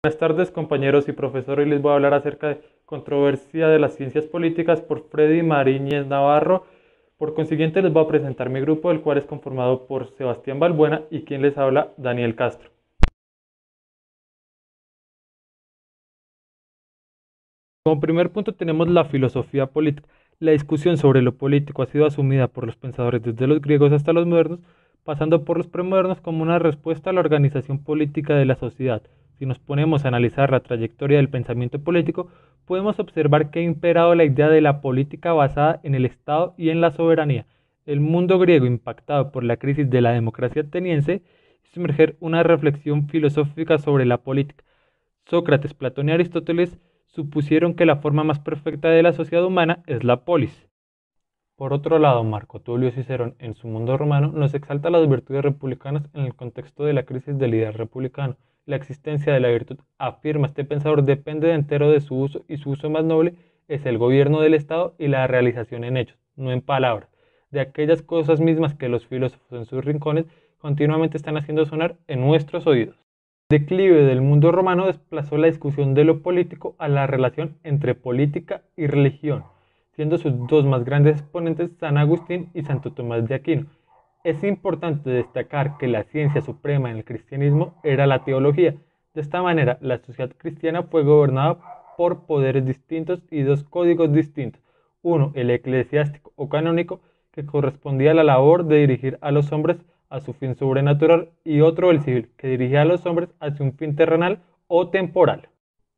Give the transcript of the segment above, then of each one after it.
Buenas tardes, compañeros y profesor. Hoy les voy a hablar acerca de controversia de las ciencias políticas por Freddy Mariñez Navarro. Por consiguiente, les voy a presentar mi grupo, el cual es conformado por Sebastián Balbuena y quien les habla, Daniel Castro. Como primer punto tenemos la filosofía política. La discusión sobre lo político ha sido asumida por los pensadores desde los griegos hasta los modernos, pasando por los premodernos como una respuesta a la organización política de la sociedad. Si nos ponemos a analizar la trayectoria del pensamiento político, podemos observar que ha imperado la idea de la política basada en el Estado y en la soberanía. El mundo griego, impactado por la crisis de la democracia ateniense, hizo emerger una reflexión filosófica sobre la política. Sócrates, Platón y Aristóteles supusieron que la forma más perfecta de la sociedad humana es la polis. Por otro lado, Marco Tulio Cicerón, en su Mundo Romano, nos exalta las virtudes republicanas en el contexto de la crisis del ideal republicano. La existencia de la virtud, afirma este pensador, depende de entero de su uso y su uso más noble es el gobierno del Estado y la realización en hechos, no en palabras, de aquellas cosas mismas que los filósofos en sus rincones continuamente están haciendo sonar en nuestros oídos. El declive del mundo romano desplazó la discusión de lo político a la relación entre política y religión, siendo sus dos más grandes exponentes San Agustín y Santo Tomás de Aquino. Es importante destacar que la ciencia suprema en el cristianismo era la teología. De esta manera, la sociedad cristiana fue gobernada por poderes distintos y dos códigos distintos. Uno, el eclesiástico o canónico, que correspondía a la labor de dirigir a los hombres a su fin sobrenatural, y otro, el civil, que dirigía a los hombres hacia un fin terrenal o temporal.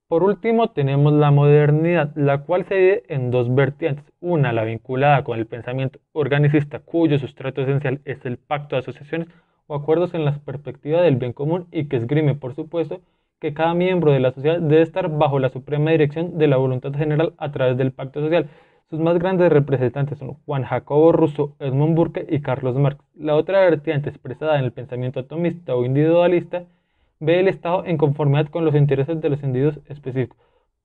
Por último, tenemos la modernidad, la cual se divide en dos vertientes. Una, la vinculada con el pensamiento organicista, cuyo sustrato esencial es el pacto de asociaciones o acuerdos en la perspectiva del bien común y que esgrime, por supuesto, que cada miembro de la sociedad debe estar bajo la suprema dirección de la voluntad general a través del pacto social. Sus más grandes representantes son Juan Jacobo Rousseau, Edmund Burke y Carlos Marx. La otra vertiente, expresada en el pensamiento atomista o individualista, ve el Estado en conformidad con los intereses de los individuos específicos.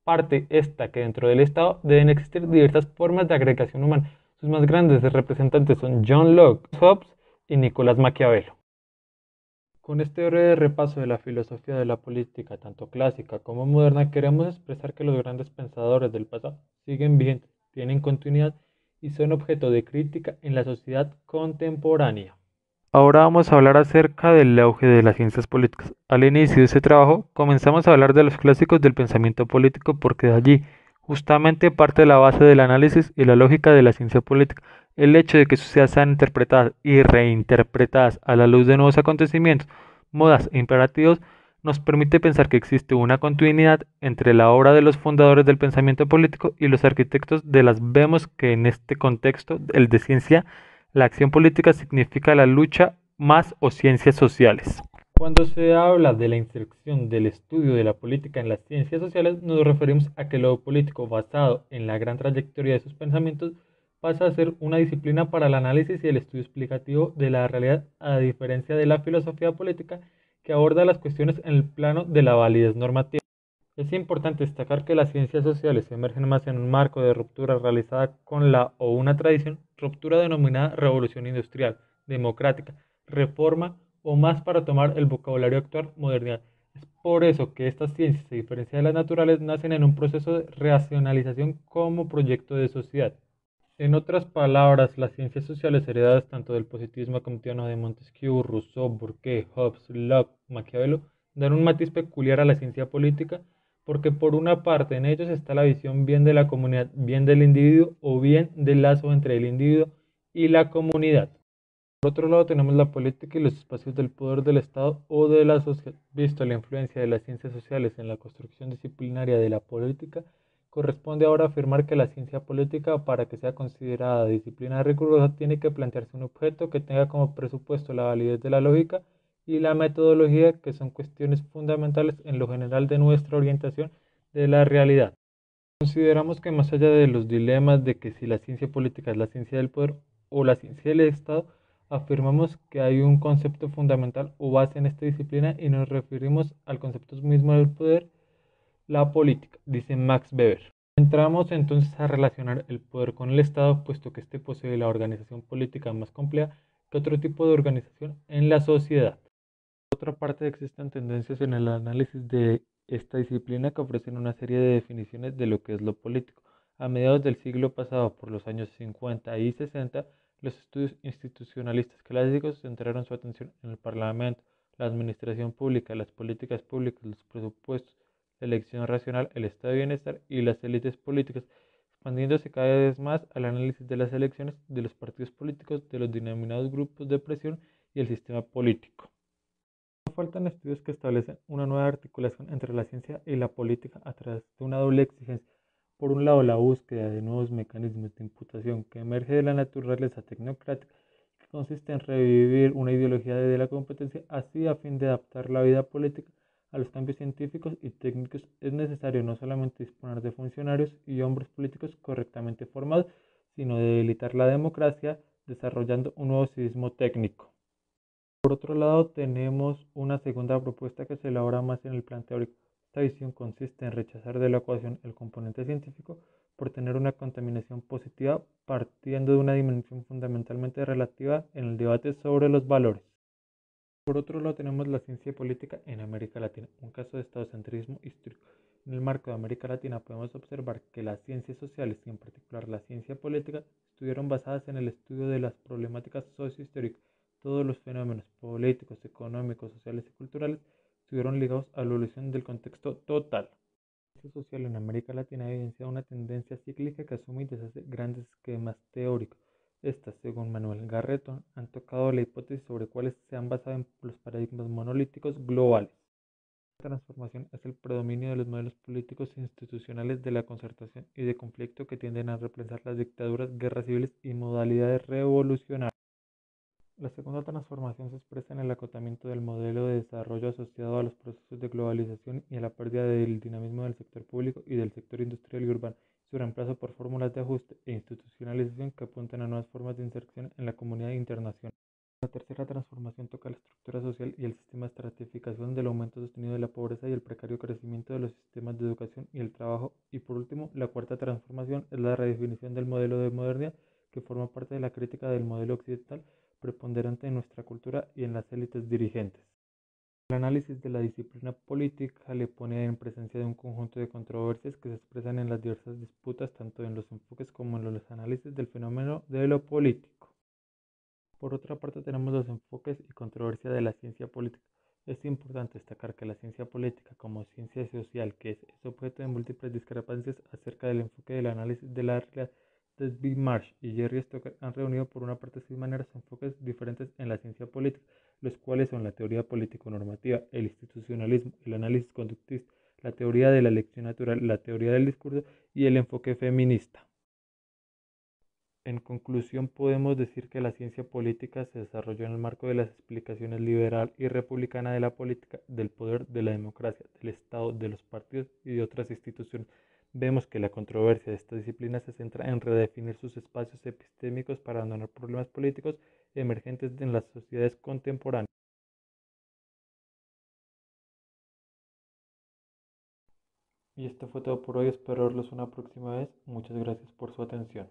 Parte esta que dentro del Estado deben existir diversas formas de agregación humana. Sus más grandes representantes son John Locke, Hobbes y Nicolás Maquiavelo. Con este breve repaso de la filosofía de la política, tanto clásica como moderna, queremos expresar que los grandes pensadores del pasado siguen vigentes, tienen continuidad y son objeto de crítica en la sociedad contemporánea. Ahora vamos a hablar acerca del auge de las ciencias políticas. Al inicio de este trabajo comenzamos a hablar de los clásicos del pensamiento político porque de allí justamente parte la base del análisis y la lógica de la ciencia política. El hecho de que sus ideas sean interpretadas y reinterpretadas a la luz de nuevos acontecimientos, modas e imperativos nos permite pensar que existe una continuidad entre la obra de los fundadores del pensamiento político y los arquitectos de las. Vemos que en este contexto, el de ciencia, la acción política significa la lucha más o ciencias sociales. Cuando se habla de la inserción del estudio de la política en las ciencias sociales, nos referimos a que lo político, basado en la gran trayectoria de sus pensamientos, pasa a ser una disciplina para el análisis y el estudio explicativo de la realidad, a diferencia de la filosofía política, que aborda las cuestiones en el plano de la validez normativa. Es importante destacar que las ciencias sociales emergen más en un marco de ruptura realizada con la o una tradición, ruptura denominada revolución industrial, democrática, reforma o más para tomar el vocabulario actual, modernidad. Es por eso que estas ciencias, a diferencia de las naturales, nacen en un proceso de racionalización como proyecto de sociedad. En otras palabras, las ciencias sociales heredadas tanto del positivismo kantiano de Montesquieu, Rousseau, Burke, Hobbes, Locke, Maquiavelo, dan un matiz peculiar a la ciencia política, porque por una parte en ellos está la visión bien de la comunidad, bien del individuo o bien del lazo entre el individuo y la comunidad. Por otro lado tenemos la política y los espacios del poder del Estado o de la sociedad. Visto la influencia de las ciencias sociales en la construcción disciplinaria de la política, corresponde ahora afirmar que la ciencia política, para que sea considerada disciplina rigurosa, tiene que plantearse un objeto que tenga como presupuesto la validez de la lógica y la metodología, que son cuestiones fundamentales en lo general de nuestra orientación de la realidad. Consideramos que más allá de los dilemas de que si la ciencia política es la ciencia del poder o la ciencia del Estado, afirmamos que hay un concepto fundamental o base en esta disciplina y nos referimos al concepto mismo del poder, la política, dice Max Weber. Entramos entonces a relacionar el poder con el Estado, puesto que este posee la organización política más compleja que otro tipo de organización en la sociedad. Por otra parte, existen tendencias en el análisis del esta disciplina que ofrece una serie de definiciones de lo que es lo político. A mediados del siglo pasado, por los años 50 y 60, los estudios institucionalistas clásicos centraron su atención en el Parlamento, la administración pública, las políticas públicas, los presupuestos, la elección racional, el estado de bienestar y las élites políticas, expandiéndose cada vez más al análisis de las elecciones, de los partidos políticos, de los denominados grupos de presión y el sistema político. No faltan estudios que establecen una nueva articulación entre la ciencia y la política a través de una doble exigencia. Por un lado, la búsqueda de nuevos mecanismos de imputación que emerge de la naturaleza tecnocrática, que consiste en revivir una ideología de la competencia, así a fin de adaptar la vida política a los cambios científicos y técnicos. Es necesario no solamente disponer de funcionarios y hombres políticos correctamente formados, sino de debilitar la democracia desarrollando un nuevo civismo técnico. Por otro lado, tenemos una segunda propuesta que se elabora más en el plan teórico. Esta visión consiste en rechazar de la ecuación el componente científico por tener una contaminación positiva partiendo de una dimensión fundamentalmente relativa en el debate sobre los valores. Por otro lado, tenemos la ciencia política en América Latina, un caso de estadocentrismo histórico. En el marco de América Latina podemos observar que las ciencias sociales y en particular la ciencia política estuvieron basadas en el estudio de las problemáticas sociohistóricas. Todos los fenómenos políticos, económicos, sociales y culturales estuvieron ligados a la evolución del contexto total. La ciencia social en América Latina evidencia una tendencia cíclica que asume y deshace grandes esquemas teóricos. Estas, según Manuel Garretón, han tocado la hipótesis sobre cuáles se han basado en los paradigmas monolíticos globales. La transformación es el predominio de los modelos políticos e institucionales de la concertación y de conflicto que tienden a reemplazar las dictaduras, guerras civiles y modalidades revolucionarias. La segunda transformación se expresa en el acotamiento del modelo de desarrollo asociado a los procesos de globalización y a la pérdida del dinamismo del sector público y del sector industrial y urbano, su reemplazo por fórmulas de ajuste e institucionalización que apuntan a nuevas formas de inserción en la comunidad internacional. La tercera transformación toca la estructura social y el sistema de estratificación del aumento sostenido de la pobreza y el precario crecimiento de los sistemas de educación y el trabajo. Y por último, la cuarta transformación es la redefinición del modelo de modernidad que forma parte de la crítica del modelo occidental preponderante en nuestra cultura y en las élites dirigentes. El análisis de la disciplina política le pone en presencia de un conjunto de controversias que se expresan en las diversas disputas, tanto en los enfoques como en los análisis del fenómeno de lo político. Por otra parte, tenemos los enfoques y controversia de la ciencia política. Es importante destacar que la ciencia política como ciencia social, es objeto de múltiples discrepancias acerca del enfoque del análisis de la realidad. David Marsh y Jerry Stoker han reunido por una parte seis maneras o enfoques diferentes en la ciencia política, los cuales son la teoría político-normativa, el institucionalismo, el análisis conductista, la teoría de la elección natural, la teoría del discurso y el enfoque feminista. En conclusión, podemos decir que la ciencia política se desarrolló en el marco de las explicaciones liberal y republicana de la política, del poder, de la democracia, del Estado, de los partidos y de otras instituciones. Vemos que la controversia de esta disciplina se centra en redefinir sus espacios epistémicos para abandonar problemas políticos emergentes en las sociedades contemporáneas. Y esto fue todo por hoy, espero verlos una próxima vez. Muchas gracias por su atención.